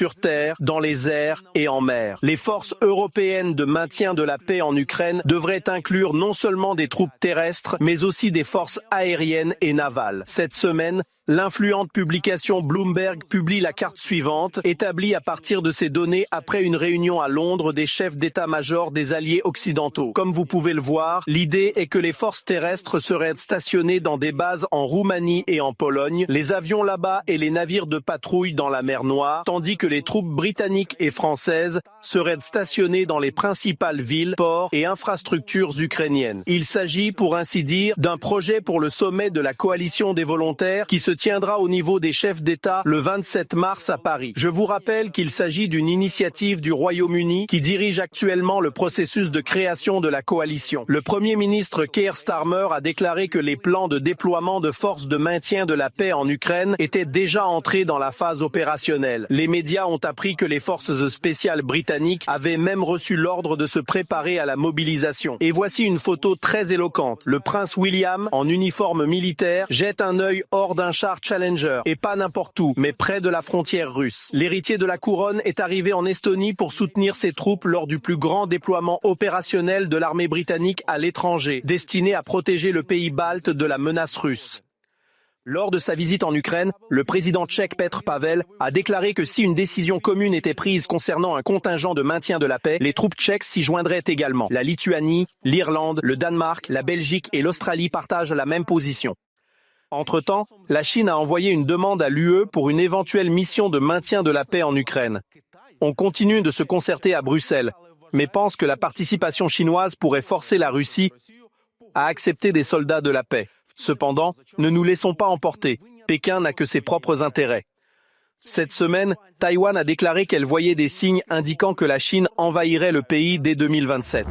sur terre, dans les airs et en mer. Les forces européennes de maintien de la paix en Ukraine devraient inclure non seulement des troupes terrestres, mais aussi des forces aériennes et navales. Cette semaine, l'influente publication Bloomberg publie la carte suivante, établie à partir de ces données après une réunion à Londres des chefs d'état-major des alliés occidentaux. Comme vous pouvez le voir, l'idée est que les forces terrestres seraient stationnées dans des bases en Roumanie et en Pologne, les avions là-bas et les navires de patrouille dans la mer Noire, tandis que les troupes britanniques et françaises seraient stationnées dans les principales villes, ports et infrastructures ukrainiennes. Il s'agit, pour ainsi dire, d'un projet pour le sommet de la coalition des volontaires qui se tiendra au niveau des chefs d'État le 27 mars à Paris. Je vous rappelle qu'il s'agit d'une initiative du Royaume-Uni qui dirige actuellement le processus de création de la coalition. Le Premier ministre Keir Starmer a déclaré que les plans de déploiement de forces de maintien de la paix en Ukraine étaient déjà entrés dans la phase opérationnelle. Les médias ont appris que les forces spéciales britanniques avaient même reçu l'ordre de se préparer à la mobilisation. Et voici une photo très éloquente. Le prince William, en uniforme militaire, jette un œil hors d'un char Challenger, et pas n'importe où, mais près de la frontière russe. L'héritier de la couronne est arrivé en Estonie pour soutenir ses troupes lors du plus grand déploiement opérationnel de l'armée britannique à l'étranger, destiné à protéger le pays balte de la menace russe. Lors de sa visite en Ukraine, le président tchèque Petr Pavel a déclaré que si une décision commune était prise concernant un contingent de maintien de la paix, les troupes tchèques s'y joindraient également. La Lituanie, l'Irlande, le Danemark, la Belgique et l'Australie partagent la même position. Entre-temps, la Chine a envoyé une demande à l'UE pour une éventuelle mission de maintien de la paix en Ukraine. On continue de se concerter à Bruxelles, mais pense que la participation chinoise pourrait forcer la Russie à accepter des soldats de la paix. Cependant, ne nous laissons pas emporter. Pékin n'a que ses propres intérêts. Cette semaine, Taïwan a déclaré qu'elle voyait des signes indiquant que la Chine envahirait le pays dès 2027.